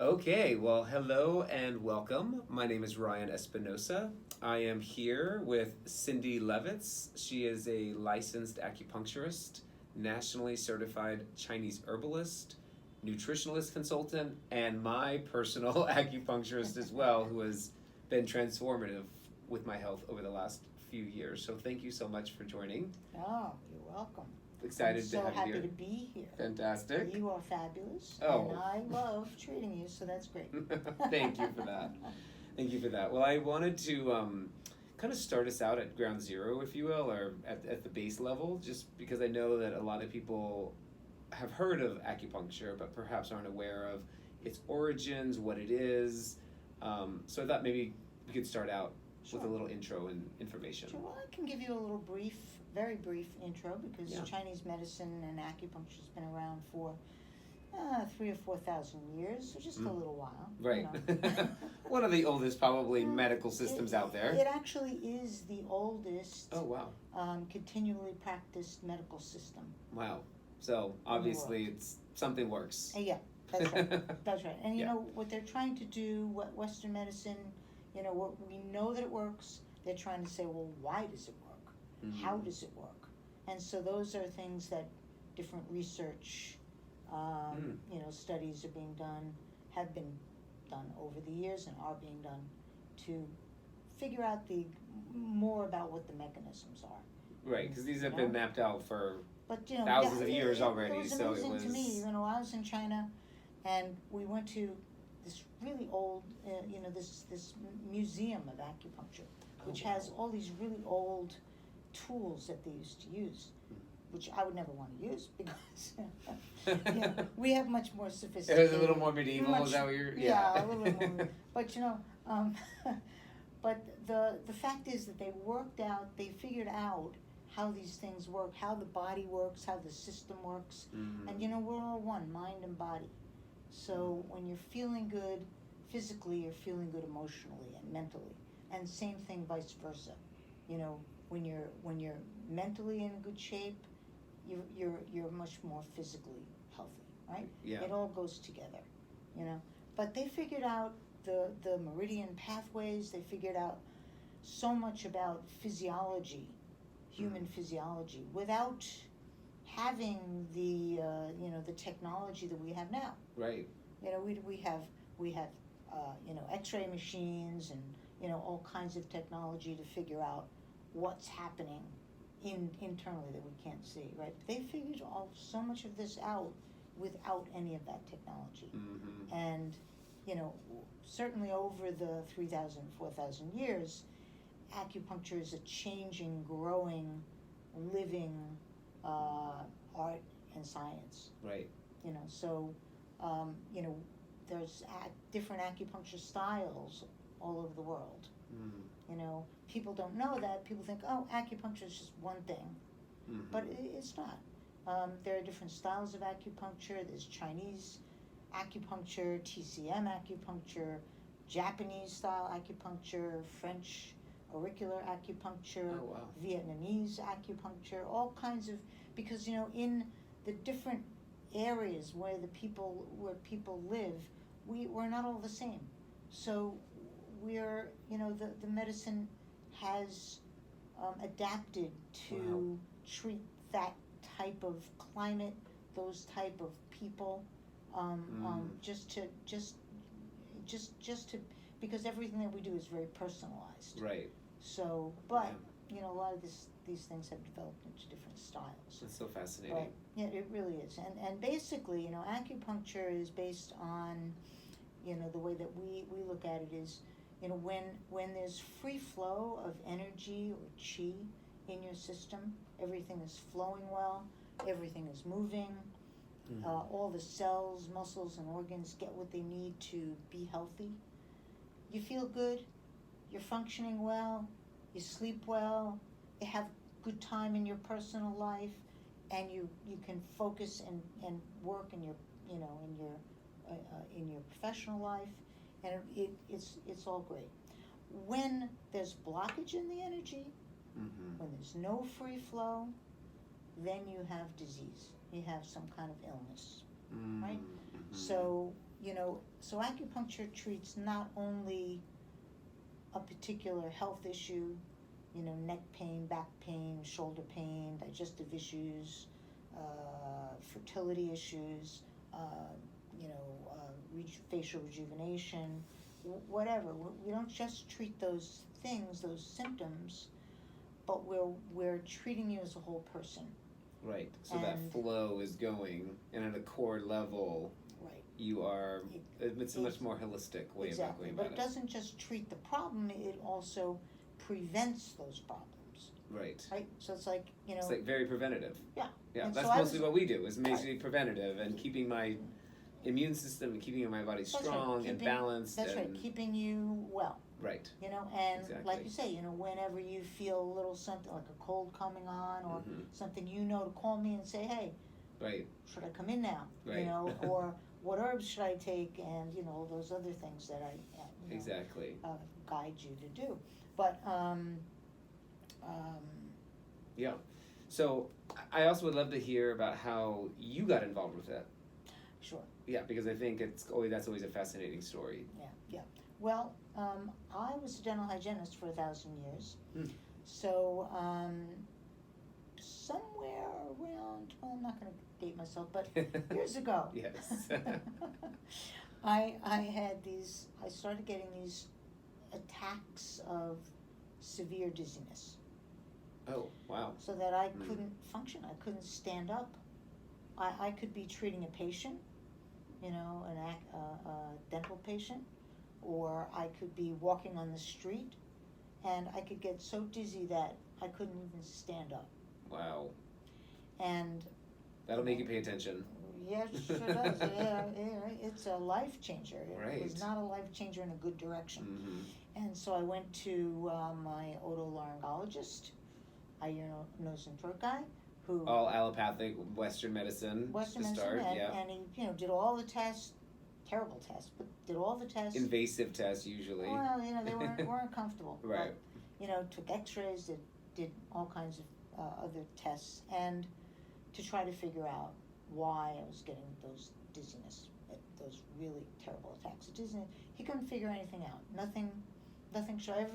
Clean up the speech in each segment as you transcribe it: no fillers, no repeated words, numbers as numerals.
Okay, well, hello and welcome. My name is Ryan Espinosa. I am here with Cindy Levitz. She is a licensed acupuncturist, nationally certified Chinese herbalist, nutritionalist consultant, and my personal acupuncturist as well, who has been transformative with my health over the last few years. So, thank you so much for joining. Oh, you're welcome. Excited I'm to so have happy you here. to be here. Fantastic. You are fabulous, Oh. and I love treating you, so that's great. Thank you for that. Thank you for that. Well, I wanted to kind of start us out at ground zero, if you will, or at the base level, just because I know that a lot of people have heard of acupuncture, but perhaps aren't aware of its origins, what it is. So I thought maybe we could start out Sure. with a little intro and information. Sure, well, I can give you a little very brief intro because Yeah. Chinese medicine and acupuncture has been around for 3,000 or 4,000 years, so just a little while. Right. You know. One of the oldest, probably, medical systems out there. It actually is the oldest Oh, wow. continually practiced medical system. Wow. So obviously it's something works. Yeah, that's right. That's right. And you Yeah. know what they're trying to do, what Western medicine, what we know that it works. They're trying to say, well, why does it work? Mm-hmm. How does it work? And so those are things that different research, studies are being done, have been done over the years, and are being done to figure out more about what the mechanisms are. Right, because these have been mapped out for But thousands of years already. It was so amazing it was to me. I was in China, and we went to this really old, this museum of acupuncture, which has all these really old tools that they used to use, which I would never want to use because we have much more sophisticated. It was a little more medieval. Is that what you're? Yeah, a little bit more. But but the fact is that they figured out how these things work, how the body works, how the system works, and we're all one, mind and body. So when you're feeling good physically, you're feeling good emotionally and mentally, and same thing vice versa. When you're mentally in good shape, you're much more physically healthy, right? Yeah. It all goes together, But they figured out the meridian pathways. They figured out so much about physiology, human physiology, without having the technology that we have now. Right. We have X-ray machines and all kinds of technology to figure out what's happening internally that we can't see, right? But they figured so much of this out without any of that technology. Mm-hmm. And certainly over the 3,000, 4,000 years, acupuncture is a changing, growing, living art and science. Right. So there's different acupuncture styles all over the world. People don't know that. People think, oh, acupuncture is just one thing, but it's not. There are different styles of acupuncture. There's Chinese acupuncture, TCM acupuncture, Japanese style acupuncture, French auricular acupuncture, Oh, wow. Vietnamese acupuncture, all kinds of, because in the different areas where people live, we're not all the same. So we're the medicine has adapted to treat that type of climate, those type of people, just to because everything that we do is very personalized. Right. So, but a lot of these things have developed into different styles. That's so fascinating. But yeah, it really is. And basically, acupuncture is based on, the way that we look at it is, when there's free flow of energy or chi in your system, everything is flowing well, everything is moving, all the cells, muscles, and organs get what they need to be healthy. You feel good, you're functioning well, you sleep well, you have good time in your personal life, and you can focus and work in your in your professional life, and it's all great. When there's blockage in the energy, when there's no free flow, then you have disease. You have some kind of illness, right? So so acupuncture treats not only a particular health issue, neck pain, back pain, shoulder pain, digestive issues, fertility issues, facial rejuvenation, whatever. We don't just treat those things, those symptoms, but we're treating you as a whole person. Right. So that flow is going, and at a core level, right, you are. It's a much more holistic way exactly. of going But about it doesn't just treat the problem; it also prevents those problems. Right. Right. So it's like It's like very preventative. Yeah. Yeah. And That's so mostly what we do. Is basically preventative and keeping my immune system and keeping my body strong and balanced. That's right. Keeping you well. Right. And exactly. like you say, whenever you feel a little something like a cold coming on or something, to call me and say, hey, right, should I come in now? Right. Or what herbs should I take? And those other things that I exactly guide you to do. But yeah. So I also would love to hear about how you got involved with it. Sure. Yeah, because I think that's always a fascinating story. Yeah. Well, I was a dental hygienist for 1,000 years. So somewhere around, I'm not going to date myself, but years ago. Yes. I started getting these attacks of severe dizziness. Oh, wow. So that I couldn't function. I couldn't stand up. I could be treating a patient, a dental patient, or I could be walking on the street, and I could get so dizzy that I couldn't even stand up. Wow. And that'll make you pay attention. Yeah, it sure does. Yeah, it's a life changer. Right. It was not a life changer in a good direction. And so I went to my otolaryngologist, a ear, nose, and throat guy, who all allopathic Western medicine to start. And he did all the tests, terrible tests, but did all the tests. Invasive tests usually. Well, they weren't comfortable. Right. But, took X-rays, did all kinds of other tests, and to try to figure out why I was getting those dizziness, those really terrible attacks of dizziness. He couldn't figure anything out. Nothing showed.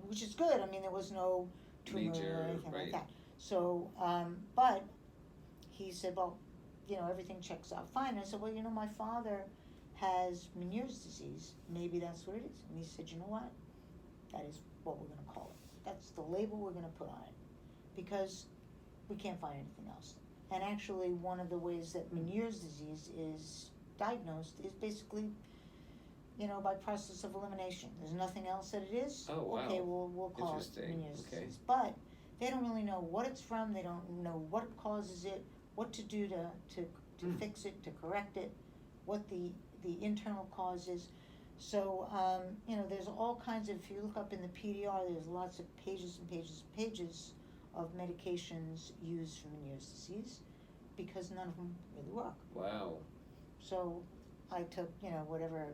Which is good. I mean, there was no tumor or anything like that. So, but he said, well, everything checks out fine. I said, well, my father has Meniere's disease. Maybe that's what it is. And he said, you know what? That is what we're going to call it. That's the label we're going to put on it, because we can't find anything else. And actually, one of the ways that Meniere's disease is diagnosed is basically, by process of elimination. There's nothing else that it is. Oh, wow. Okay, we'll call it Meniere's disease. But they don't really know what it's from. They don't know what causes it, what to do to fix it, to correct it, what the internal cause is. So, there's all kinds of, if you look up in the PDR, there's lots of pages and pages and pages of medications used for Meniere's disease, because none of them really work. Wow. So I took, whatever,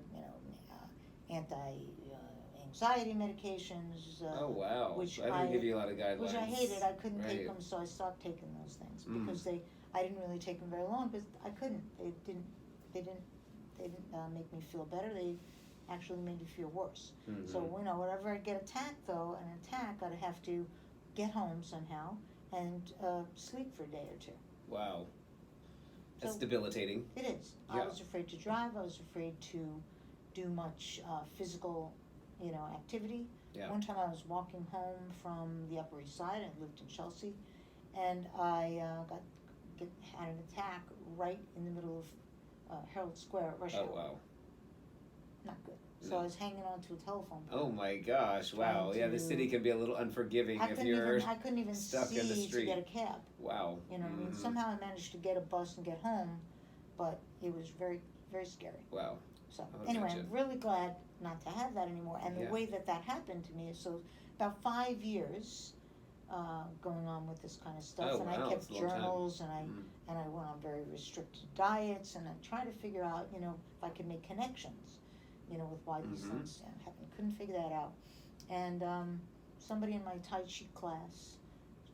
anti-anxiety medications. Oh, wow. Which I didn't give you a lot of guidelines. Which I hated. I couldn't take them, so I stopped taking those things, because I didn't really take them very long, because I couldn't. They didn't make me feel better. They actually made me feel worse. So, whenever I get an attack, I'd have to get home somehow and sleep for a day or two. Wow. That's debilitating. It is. Yeah. I was afraid to drive. I was afraid to do much physical, activity. Yeah. One time I was walking home from the Upper East Side. I lived in Chelsea, and I had an attack right in the middle of Herald Square at rush hour. Oh, wow. Not good. So I was hanging on to a telephone pole. Oh my gosh! Wow. Yeah, the city can be a little unforgiving if you're I couldn't even stuck see in the street to get a cab. Wow. I mean, somehow I managed to get a bus and get home, but it was very, very scary. Wow. So anyway, I'm really glad not to have that anymore. And the way that happened to me is, so about 5 years going on with this kind of stuff, I kept journals, and I went on very restricted diets, and I tried to figure out, if I could make connections, with why these things happen. Couldn't figure that out. And somebody in my Tai Chi class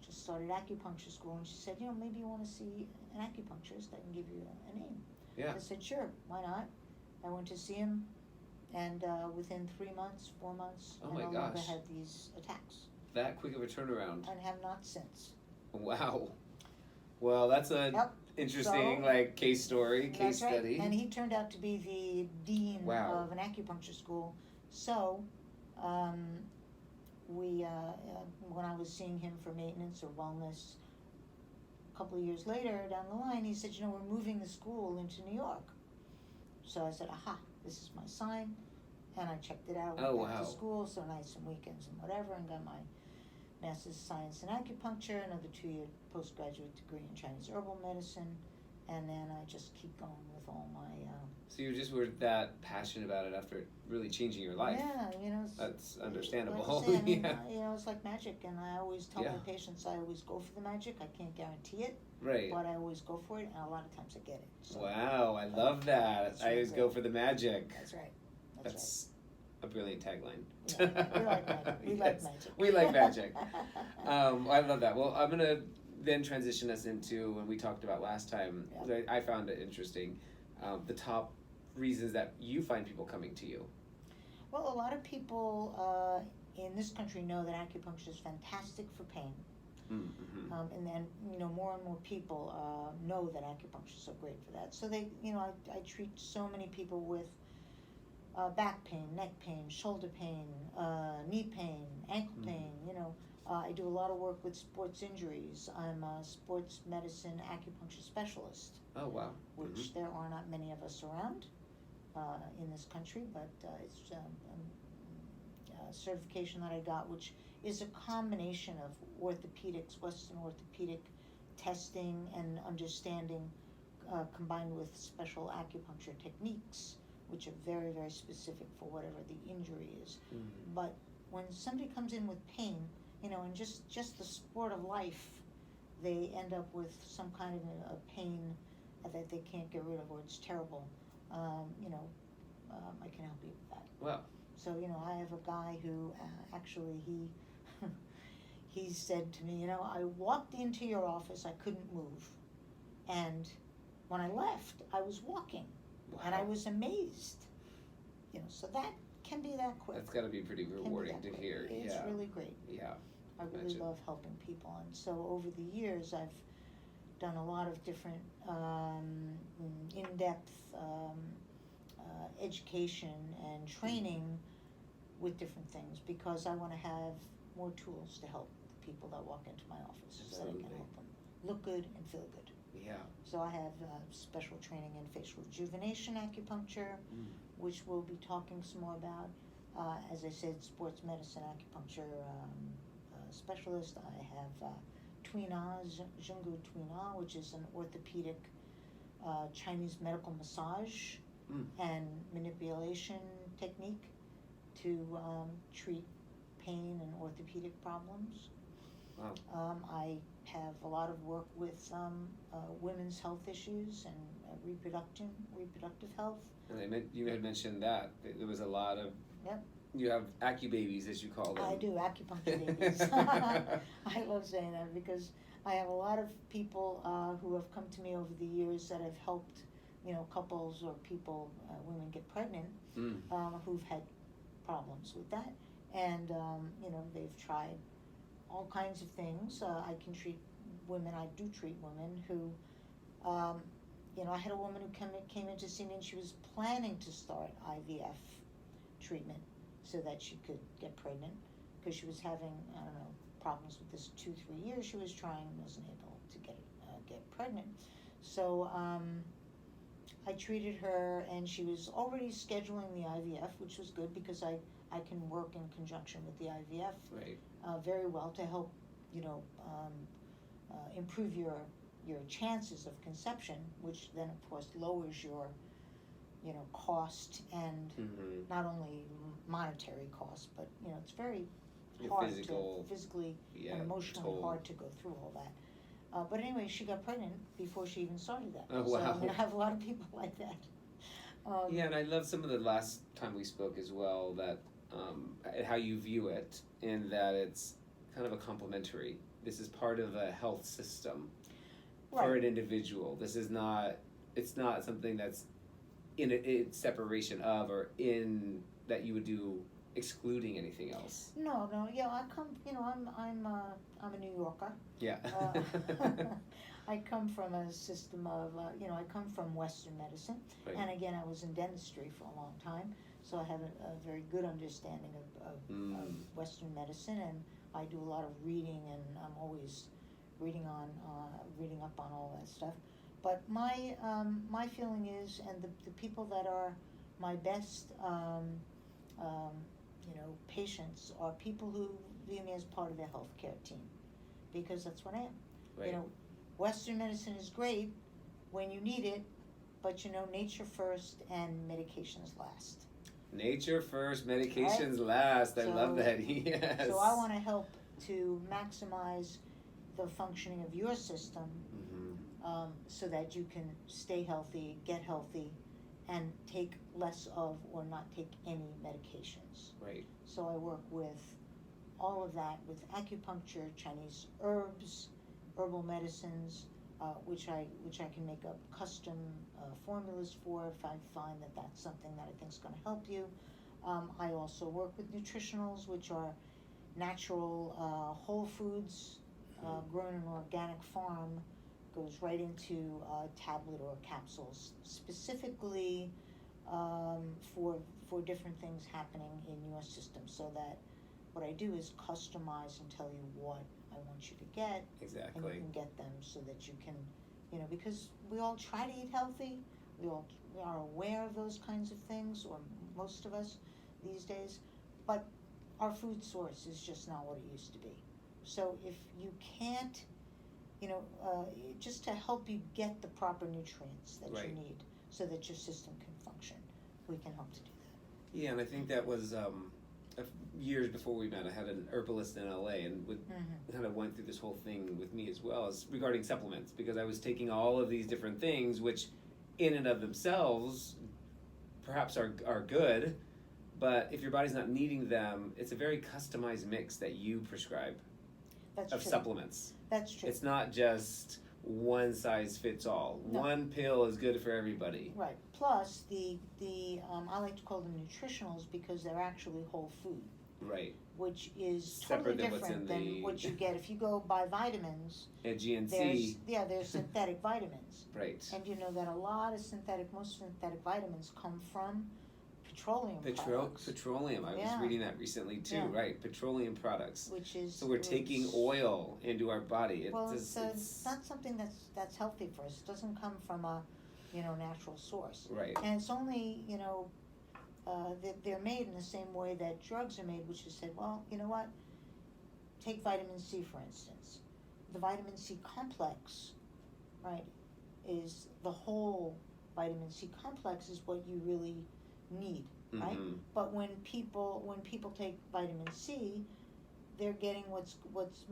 just started acupuncture school, and she said, maybe you want to see an acupuncturist that can give you a name. Yeah. I said, sure, why not? I went to see him, and within 3 months, 4 months, Oh I my no longer gosh. had these attacks, That quick of a turnaround. and have not since. Wow. Well, that's a Yep. interesting So, case story, case that's right. study. And he turned out to be the dean Wow. of an acupuncture school. So, um, when I was seeing him for maintenance or wellness, a couple of years later down the line, he said, we're moving the school into New York. So I said, aha, this is my sign. And I checked it out, Oh, went back wow. to school, so nights and weekends and whatever, and got my Master's of Science in Acupuncture, another 2-year postgraduate degree in Chinese herbal medicine, and then I just keep going with all my... So you just were that passionate about it after really changing your life. Yeah, That's understandable. Like I say, I mean, Yeah. it's like magic, and I always tell Yeah. my patients I always go for the magic. I can't guarantee it, Right. but I always go for it, and a lot of times I get it. So Wow, I love that. That's I really always great. go for the magic. That's right. That's a brilliant tagline. Yeah, we like magic. We like Yes, magic. we like magic. I love that. Well, I'm gonna then transition us into when we talked about last time. Yeah. I found it interesting. The top reasons that you find people coming to you. Well, a lot of people in this country know that acupuncture is fantastic for pain. Mm-hmm. And then, more and more people know that acupuncture is so great for that. So they, I treat so many people with back pain, neck pain, shoulder pain, knee pain, ankle pain, I do a lot of work with sports injuries. I'm a sports medicine acupuncture specialist. Oh, wow. Which there are not many of us around in this country, but it's a certification that I got, which is a combination of orthopedics, Western orthopedic testing and understanding, combined with special acupuncture techniques, which are very, very specific for whatever the injury is. Mm-hmm. But when somebody comes in with pain, and just the sport of life, they end up with some kind of a pain that they can't get rid of, or it's terrible. I can help you with that. Wow. So, I have a guy who actually he said to me, I walked into your office, I couldn't move. And when I left, I was walking. Wow. And I was amazed. So that can be that quick. That's got to be pretty rewarding to hear. It's really great. Yeah. I really love helping people. And so over the years, I've done a lot of different in-depth education and training with different things, because I want to have more tools to help the people that walk into my office. Absolutely. So that I can help them look good and feel good. Yeah. So I have special training in facial rejuvenation acupuncture, which we'll be talking some more about. As I said, sports medicine acupuncture specialist. I have Zhenggu Tuina, which is an orthopedic Chinese medical massage and manipulation technique to treat pain and orthopedic problems. Wow. I have a lot of work with women's health issues and reproductive health. And you had mentioned that there was a lot of. Yep. You have acubabies, as you call them. I do, acupuncture babies. I love saying that because I have a lot of people who have come to me over the years that have helped, couples or people, women get pregnant, who've had problems with that. And, they've tried all kinds of things. I can treat women, I do treat women who, I had a woman who came in to see me, and she was planning to start IVF treatment so that she could get pregnant, because she was having, problems with this 2-3 years she was trying, wasn't able to get pregnant. So I treated her, and she was already scheduling the IVF, which was good because I can work in conjunction with the IVF Right. Very well to help, improve your chances of conception, which then of course lowers your cost, and not only monetary cost, but it's very hard to physically and emotionally hard to go through all that. But anyway, she got pregnant before she even started that. Oh, wow. So I have a lot of people like that. Yeah, and I love some of the last time we spoke as well, that how you view it, in that it's kind of a complementary. This is part of a health system for an individual. This is not. It's not something that's in separation of, or in that you would do excluding anything else. No, yeah, I come, I'm a New Yorker. Yeah. I come from a system of, I come from Western medicine, Right. and again, I was in dentistry for a long time, so I have a very good understanding of Western medicine, and I do a lot of reading, and I'm always reading up on all that stuff. But my feeling is, and the people that are my best, patients are people who view me as part of their healthcare team, because that's what I am. Right. Western medicine is great when you need it, but nature first and medications last. Nature first, medications last. I love that. Yes. So I want to help to maximize the functioning of your system, so that you can stay healthy, get healthy, and take less of or not take any medications. Right. So I work with all of that, with acupuncture, Chinese herbs, herbal medicines, which I can make up custom formulas for if I find that that's something that I think is going to help you. I also work with nutritionals, which are natural whole foods grown in an organic farm, goes right into tablet or capsules, specifically for different things happening in your system, so that what I do is customize and tell you what I want you to get. Exactly. And you can get them so that you can, because we all try to eat healthy, we are aware of those kinds of things, or most of us these days, but our food source is just not what it used to be. So if you can't, just to help you get the proper nutrients that you need so that your system can function, we can help to do that. Yeah, and I think that was years before we met. I had an herbalist in LA, and kind of went through this whole thing with me as well, as regarding supplements, because I was taking all of these different things, which in and of themselves perhaps are good, but if your body's not needing them, it's a very customized mix that you prescribe. That's of true. Supplements. That's true. It's not just one size fits all. No. One pill is good for everybody. Right. Plus, the I like to call them nutritionals because they're actually whole food. Right. Which is Separate totally different than what you get if you go buy vitamins. And GNC. There's synthetic vitamins. Right. And you know that most synthetic vitamins come from petroleum products. Petroleum. I was reading that recently too. Yeah. Right. Petroleum products. Which is so we're taking oil into our body. It's not something that's healthy for us. It doesn't come from a natural source. Right. And it's only they're made in the same way that drugs are made, which is said, well, you know what? Take vitamin C, for instance. The vitamin C complex, right, is the whole vitamin C complex is what you really need, right? But when people take vitamin C, they're getting what's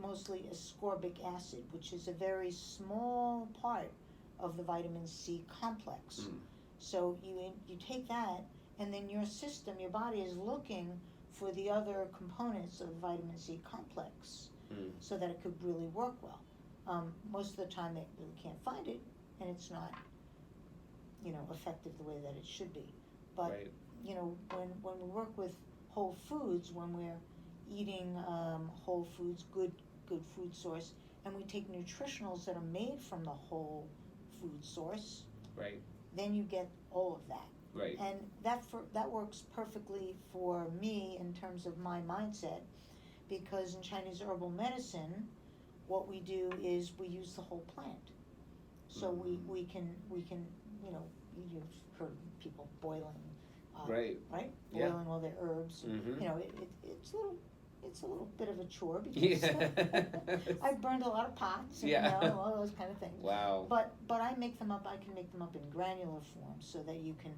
mostly ascorbic acid, which is a very small part of the vitamin C complex. So you take that, and then your system, your body is looking for the other components of the vitamin C complex so that it could really work well. Most of the time they really can't find it, and it's not, effective the way that it should be. But, right. When we work with whole foods, when we're eating whole foods, good food source, and we take nutritionals that are made from the whole food source, right, then you get all of that. Right. And that works perfectly for me in terms of my mindset, because in Chinese herbal medicine, what we do is we use the whole plant. So we can you've heard of people boiling, right? Boiling all their herbs. It's a little bit of a chore because I've burned a lot of pots and all those kind of things. Wow. But I make them up. I can make them up in granular form so that you can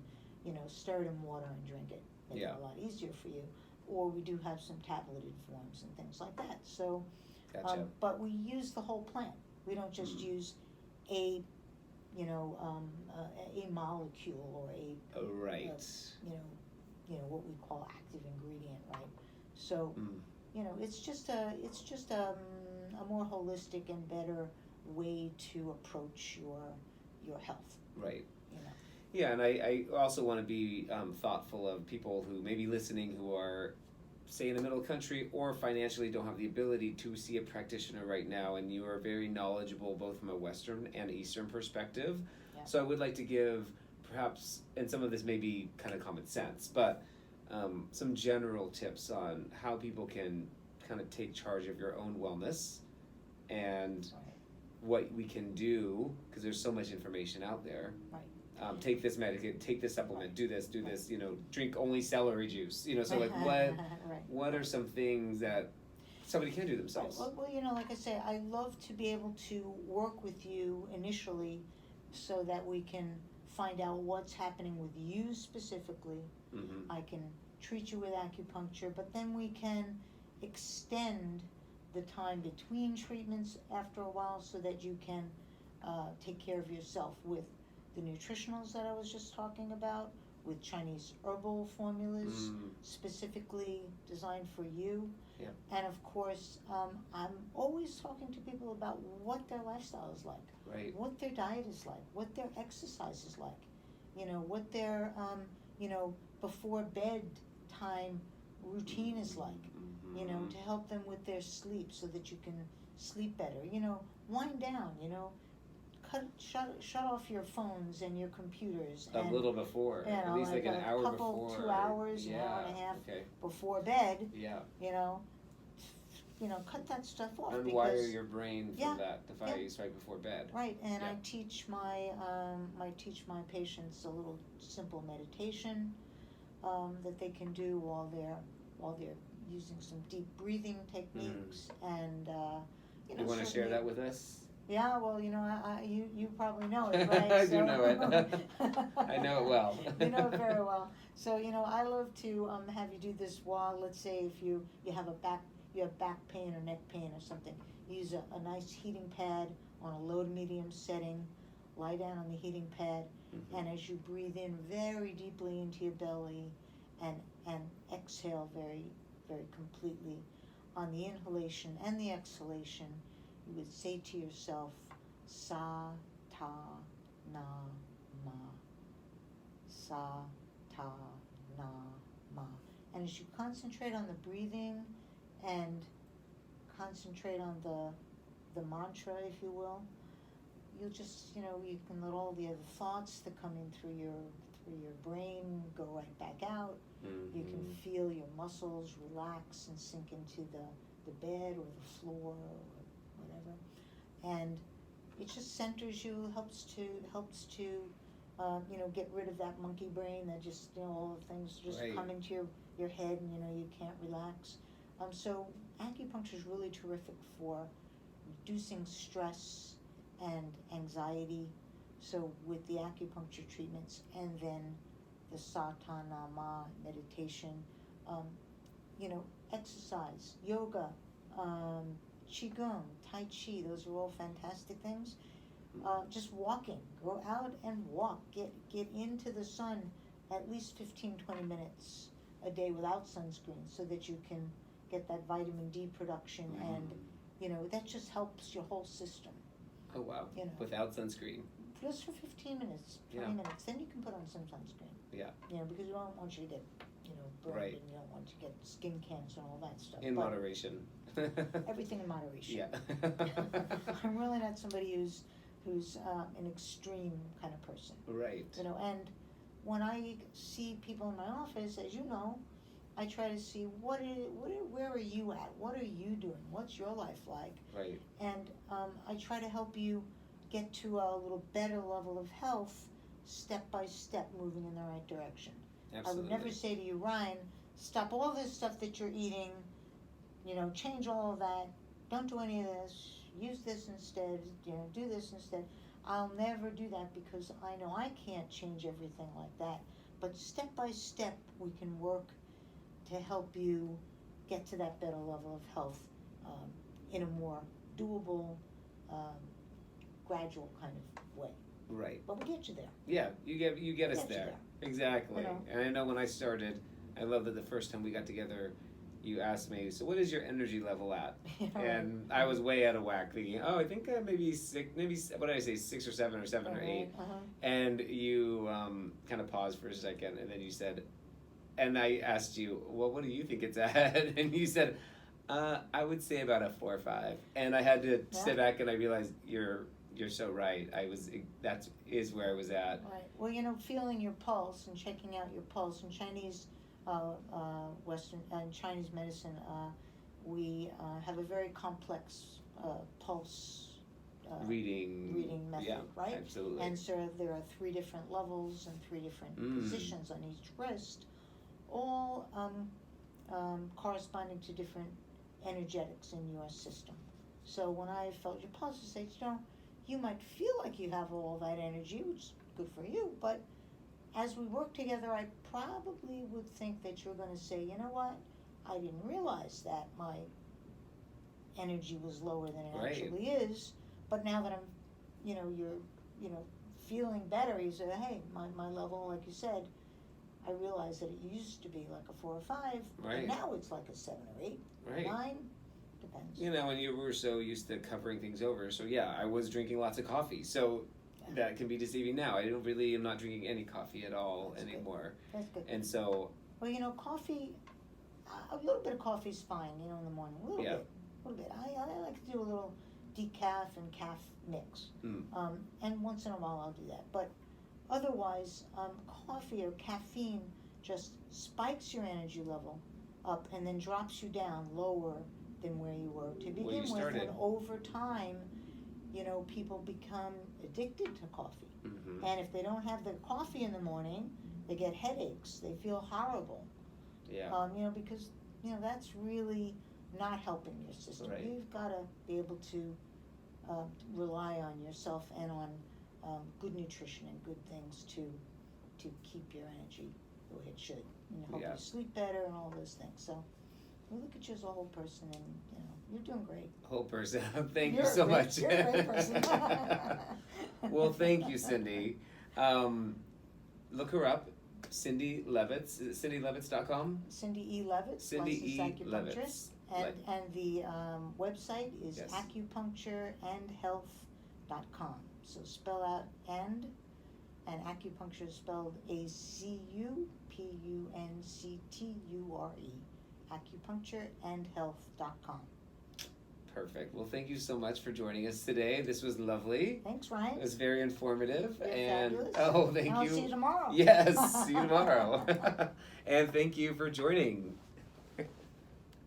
stir it in water and drink it. Make it a lot easier for you. Or we do have some tableted forms and things like that. So, gotcha. But we use the whole plant. We don't just use a molecule or what we call active ingredient, right? So, it's just a more holistic and better way to approach your health. Right. Yeah, and I also want to be thoughtful of people who may be listening who are, say, in the middle country or financially don't have the ability to see a practitioner right now, and you are very knowledgeable both from a Western and Eastern perspective. Yeah. So I would like to give perhaps, and some of this may be kind of common sense, but some general tips on how people can kind of take charge of your own wellness and what we can do, because there's so much information out there. Right. Take this medicine, take this supplement, do this, drink only celery juice. So like what are some things that somebody can do themselves? Well, like I say, I love to be able to work with you initially so that we can find out what's happening with you specifically. Mm-hmm. I can treat you with acupuncture, but then we can extend the time between treatments after a while so that you can take care of yourself with the nutritionals that I was just talking about, with Chinese herbal formulas specifically designed for you. Yeah. And of course, I'm always talking to people about what their lifestyle is like, right, what their diet is like, what their exercise is like, what their, before bed time routine is like, to help them with their sleep so that you can sleep better, wind down, shut off your phones and your computers. A little before, at least like an hour before. 2 hours, an hour and a half before bed. Yeah. Cut that stuff off. Unwire your brain from that device right before bed. Right, and I teach my patients a little simple meditation that they can do while they're using some deep breathing techniques, and you want to share that with us? Yeah, well, you probably know it, right? I do know it. I know it well. You know it very well. So, I love to have you do this while, let's say, if you have back pain or neck pain or something. Use a nice heating pad on a low to medium setting. Lie down on the heating pad, and as you breathe in very deeply into your belly, and exhale very, very completely, on the inhalation and the exhalation, you would say to yourself, sa, ta, na, ma. Sa, ta, na, ma. And as you concentrate on the breathing and concentrate on the mantra, if you will, you'll just, you can let all the other thoughts that come in through your brain go right back out. You can feel your muscles relax and sink into the bed or the floor or whatever, and it just centers you, helps to get rid of that monkey brain that just all the things just come into your head, and you can't relax. So acupuncture is really terrific for reducing stress and anxiety. So with the acupuncture treatments and then the Satanama meditation, exercise, yoga, qigong, tai chi, those are all fantastic things. Just walking, go out and walk, get into the sun at least 15-20 minutes a day without sunscreen so that you can get that vitamin D production, and that just helps your whole system. Oh wow. Without sunscreen. Just for 15 minutes, 20 minutes, then you can put on some sunscreen. Yeah. Because we don't want you to get, burned, and you don't want you to get skin cancer and all that stuff. In moderation. Everything in moderation. Yeah. I'm really not somebody who's an extreme kind of person. Right. And when I see people in my office, as you know, I try to see where are you at? What are you doing? What's your life like? Right. And I try to help you get to a little better level of health, step by step, moving in the right direction. Absolutely. I would never say to you, Ryan, stop all this stuff that you're eating, change all of that, don't do any of this, use this instead, do this instead. I'll never do that, because I know I can't change everything like that. But step by step, we can work to help you get to that better level of health in a more doable, gradual kind of way. Right. But we'll get you there. Yeah, you get us there. Exactly. And I know when I started, I love that the first time we got together, you asked me, so what is your energy level at? Yeah, And I was way out of whack, thinking, oh, I think maybe six, what did I say, 6 or 7 or 7 or 8. And you kind of paused for a second, and then you said, and I asked you, well, what do you think it's at? And you said, I would say about a 4 or 5. And I had to step back, and I realized you're so right. That is where I was at. Right. Well, feeling your pulse and checking out your pulse in Chinese, Western and Chinese medicine, we have a very complex pulse reading method, right? Absolutely. And so there are 3 different levels and 3 different positions on each wrist, all corresponding to different energetics in your system. So when I felt your pulse, I said, you might feel like you have all that energy, which is good for you, but as we work together, I probably would think that you're going to say, you know what, I didn't realize that my energy was lower than it actually is, but now that I'm, you're feeling better, you say, hey, my level, like you said, I realized that it used to be like a 4 or 5, and now it's like a 7 or 8, 9, depends. And you were so used to covering things over, so yeah, I was drinking lots of coffee, so that can be deceiving now. I'm not drinking any coffee at all anymore. Good. That's good. And so... Well, coffee, a little bit of coffee is fine, in the morning, a little bit. I like to do a little decaf and calf mix, and once in a while I'll do that, but otherwise, coffee or caffeine just spikes your energy level up and then drops you down lower than where you were to begin with, and over time, people become addicted to coffee. And if they don't have the coffee in the morning, they get headaches, they feel horrible. Because, that's really not helping your system. Right. You've got to be able to rely on yourself and on good nutrition and good things to keep your energy the way it should, and help you sleep better and all those things. So we look at you as a whole person, and you're doing great. Whole person. Thank you so much. You're a great person. Well, thank you, Cindy. Look her up, Cindy Levitz. Is it CindyLevitz.com? Cindy E. Levitz. Cindy E. Levitz. And the website is acupunctureandhealth.com. So spell out and acupuncture is spelled ACUPUNCTURE. Acupunctureandhealth.com. Perfect. Well, thank you so much for joining us today. This was lovely. Thanks, Ryan. It was very informative. You're fabulous. Oh, thank you. I'll see you tomorrow. Yes, see you tomorrow. And thank you for joining